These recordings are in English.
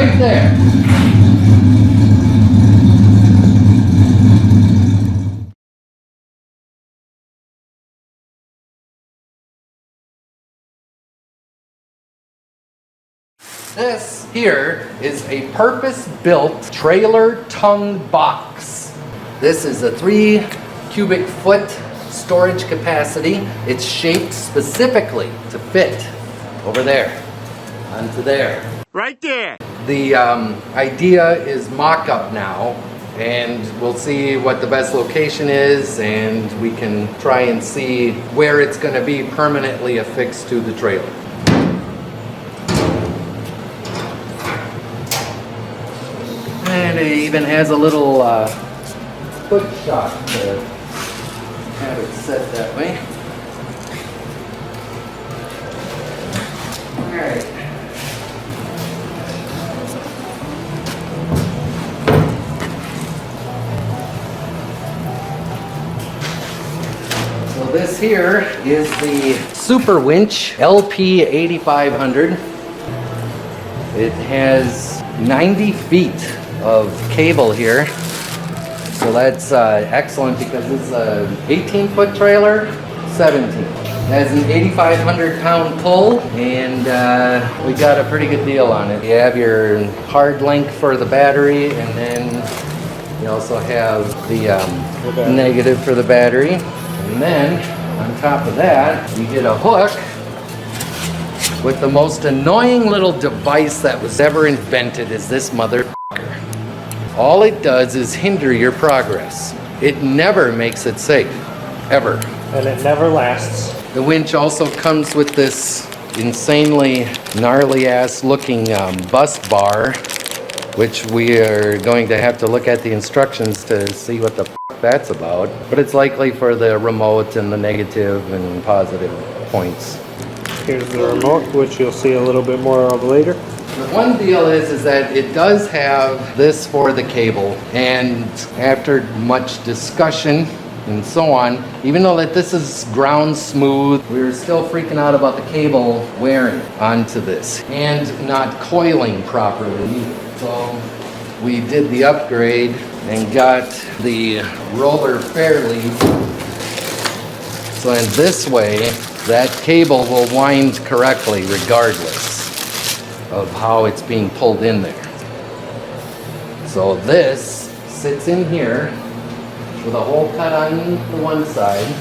right there. This here is a purpose-built trailer tongue box. This is a 3 cubic foot storage capacity. It's shaped specifically to fit over there, onto there. Right there. The idea is mock-up now, and we'll see what the best location is, and we can try and see where it's going to be permanently affixed to the trailer. And it even has a little foot shot to have it set that way. Alright. So this here is the Super Winch LP 8500. It has 90 feet of cable here, so that's excellent because it's a 18-foot trailer, 17. It has an 8,500 pound pull, and we got a pretty good deal on it. You have your hard link for the battery, and then you also have the negative for the battery, and then on top of that you get a hook with the most annoying little device that was ever invented. Is this motherfucker. All it does is hinder your progress. It never makes it safe, ever. And it never lasts. The winch also comes with this insanely gnarly ass looking bus bar, which we are going to have to look at the instructions to see what the f that's about. But it's likely for the remote and the negative and positive points. Here's the remote, which you'll see a little bit more of later. The one deal is that it does have this for the cable, and after much discussion and so on, even though that this is ground smooth, we were still freaking out about the cable wearing onto this and not coiling properly. So we did the upgrade and got the roller fairly. So in this way, that cable will wind correctly regardless of how it's being pulled in there. So this sits in here with a hole cut on the one side,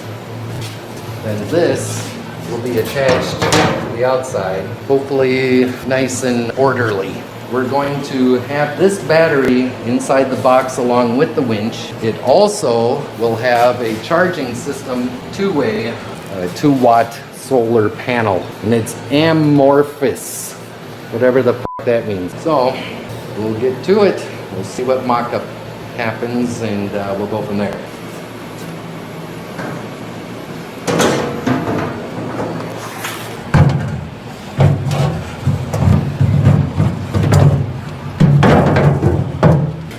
and this will be attached to the outside, hopefully nice and orderly. We're going to have this battery inside the box along with the winch. It also will have a charging system, two-way, a 2-watt solar panel, and it's amorphous, whatever the f that means. So we'll get to it. We'll see what mock-up happens, and we'll go from there.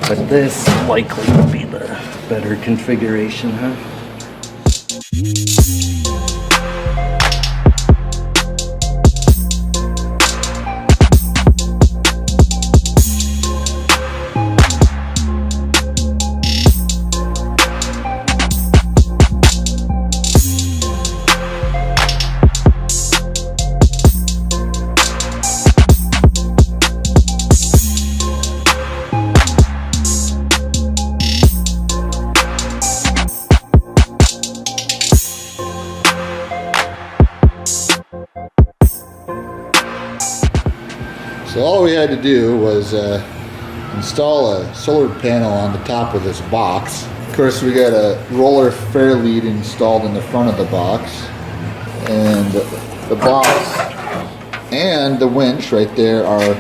But this likely would be the better configuration, huh? So all we had to do was install a solar panel on the top of this box. Of course, we got a roller fair lead installed in the front of the box, and the box and the winch right there are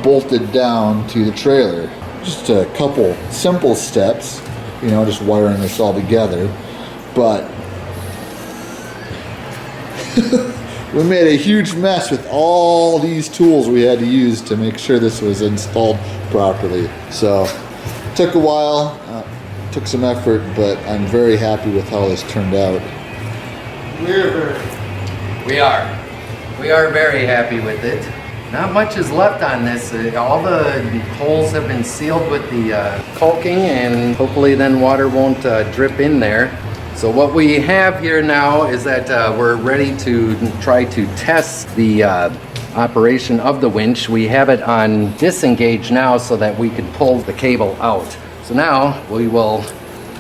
bolted down to the trailer. Just a couple simple steps, you know, just wiring this all together, but we made a huge mess with all these tools we had to use to make sure this was installed properly. So it took a while, took some effort, but I'm very happy with how this turned out. We are very happy with it. Not much is left on this. All the holes have been sealed with the caulking, and hopefully then water won't drip in there. So what we have here now is that we're ready to try to test the operation of the winch. We have it on disengage now so that we can pull the cable out. So now we will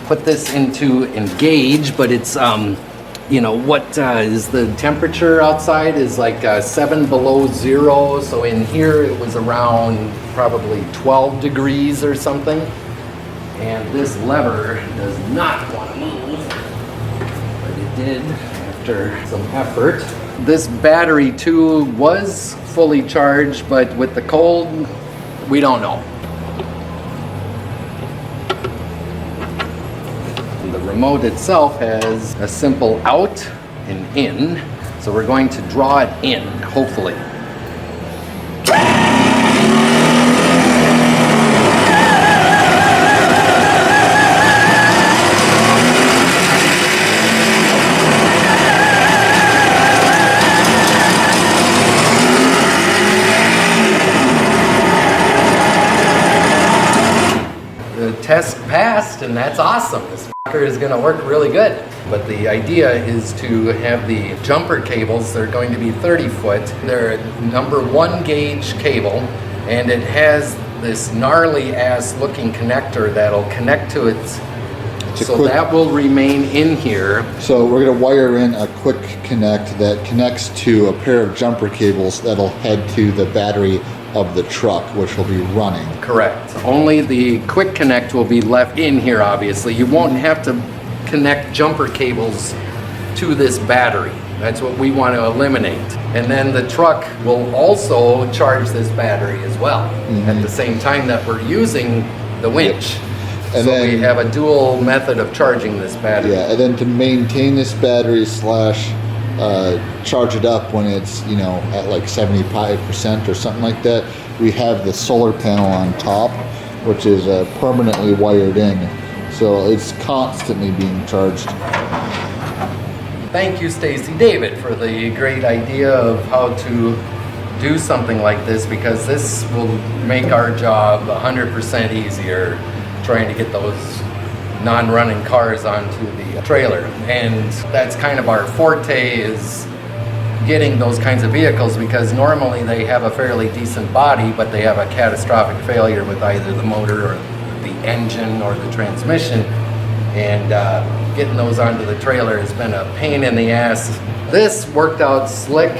put this into engage, but it's you know, what is the temperature outside is like 7 below zero. So in here it was around probably 12 degrees or something. And this lever does not want to move, but it did after some effort. This battery too was fully charged, but with the cold, we don't know. The remote itself has a simple out and in, so we're going to draw it in, hopefully. The test passed, and that's awesome. This fucker is going to work really good. But the idea is to have the jumper cables. They're going to be 30 foot. They're a number 1 gauge cable, and it has this gnarly ass looking connector that'll connect to it. So that will remain in here. So we're going to wire in a quick connect that connects to a pair of jumper cables that'll head to the battery of the truck, which will be running. Correct. Only the quick connect will be left in here, obviously. You won't have to connect jumper cables to this battery. That's what we want to eliminate. And then the truck will also charge this battery as well at the same time that we're using the winch. Yep. And so then we have a dual method of charging this battery. Yeah, and then to maintain this battery slash charge it up when it's, you know, at like 75% or something like that, we have the solar panel on top, which is permanently wired in, so it's constantly being charged. Thank you, Stacy David, for the great idea of how to do something like this, because this will make our job 100% easier trying to get those non-running cars onto the trailer. And that's kind of our forte, is getting those kinds of vehicles, because normally they have a fairly decent body, but they have a catastrophic failure with either the motor or the engine or the transmission. And getting those onto the trailer has been a pain in the ass. This worked out slick.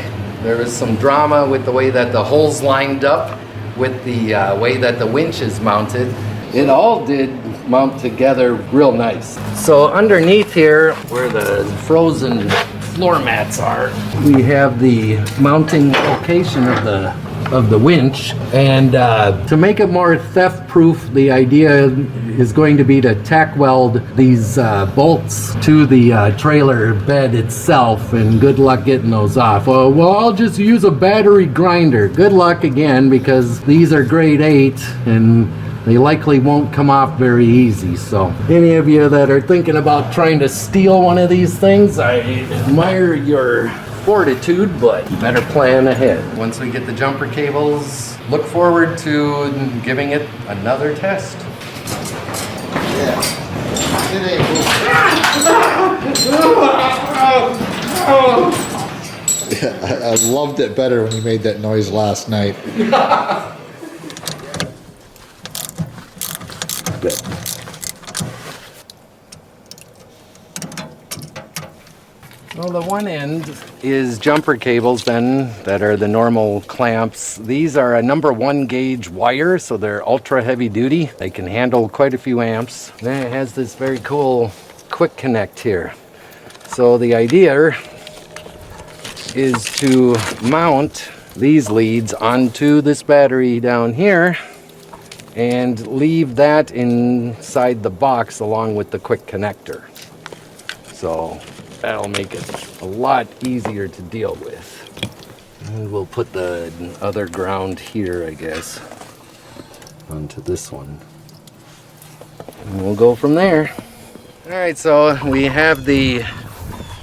There was some drama with the way that the holes lined up with the way that the winch is mounted. It all did mount together real nice. So underneath here, where the frozen floor mats are, we have the mounting location of the winch. And to make it more theft proof, the idea is going to be to tack weld these bolts to the trailer bed itself, and good luck getting those off. Well, I'll just use a battery grinder. Good luck again, because these are grade 8 and they likely won't come off very easy. So any of you that are thinking about trying to steal one of these things, I admire your fortitude, but better plan ahead. Once we get the jumper cables, look forward to giving it another test. Yeah. I loved it better when you made that noise last night. Well, the one end is jumper cables then that are the normal clamps. These are a number 1 gauge wire, so they're ultra heavy duty. They can handle quite a few amps. Then it has this very cool quick connect here. So the idea is to mount these leads onto this battery down here and leave that inside the box along with the quick connector. So that'll make it a lot easier to deal with. And we'll put the other ground here, I guess, onto this one. And we'll go from there. All right, so we have the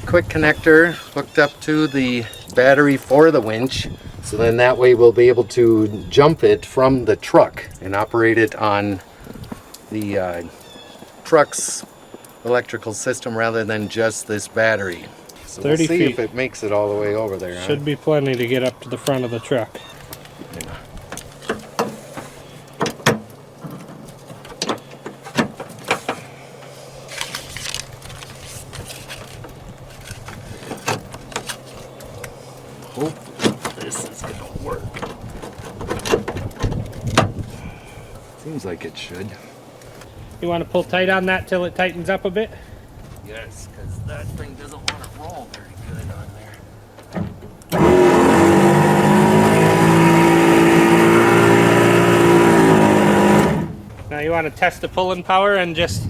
quick connector hooked up to the battery for the winch. So then that way we'll be able to jump it from the truck and operate it on the truck's electrical system rather than just this battery. So 30 we'll see feet. if it makes it all the way over there. Should be plenty to get up to the front of the truck. Hope this is gonna work. Seems like it should. You want to pull tight on that till it tightens up a bit? Yes, because that thing doesn't want to roll very good on there. Now you want to test the pulling power and just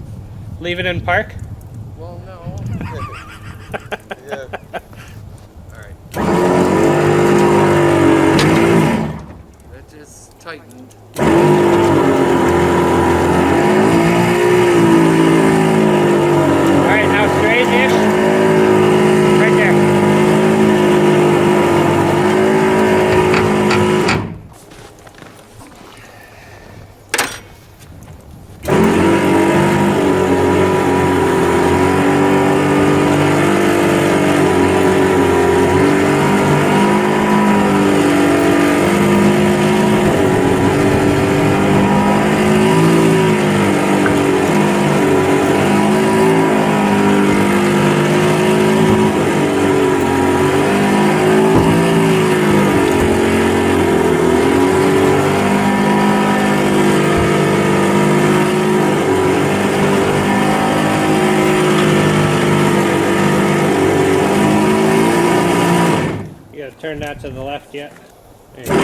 leave it in park? Well, no. Yeah. All right. That just tightened. Alright, now straight-ish. Right there. You gotta turn that to the left yet. There you go.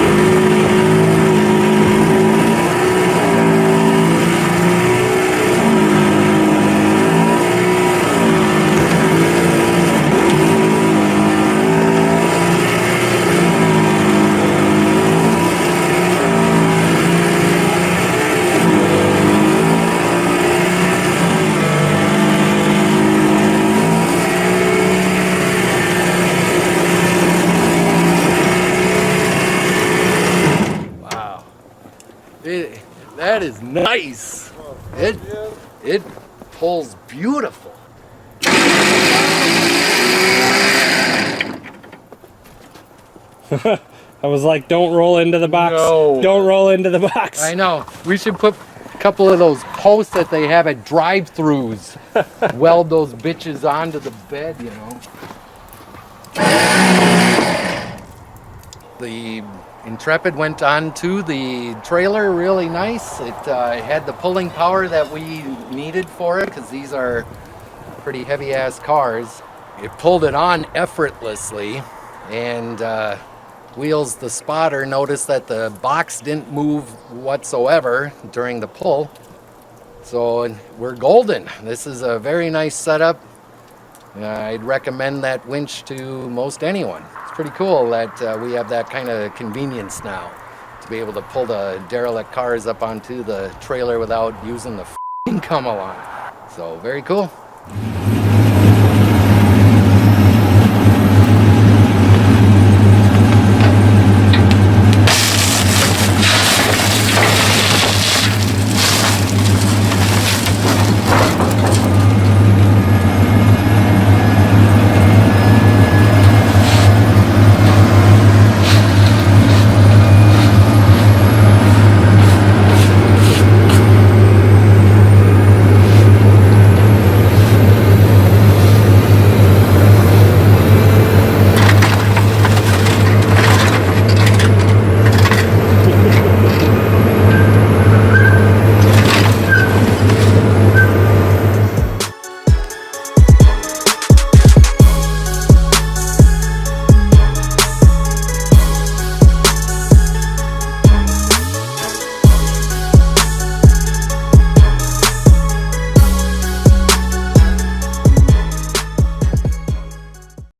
Wow. That is nice. It pulls beautiful. I was like, don't roll into the box. No. Don't roll into the box. I know. We should put a couple of those posts that they have at drive-throughs. Weld those bitches onto the bed, you know. The Intrepid went onto the trailer really nice. It had the pulling power that we needed for it because these are pretty heavy-ass cars. It pulled it on effortlessly, and Wheels, the spotter, noticed that the box didn't move whatsoever during the pull. So we're golden. This is a very nice setup. I'd recommend that winch to most anyone. It's pretty cool that we have that kind of convenience now to be able to pull the derelict cars up onto the trailer without using the f***ing come along. So very cool.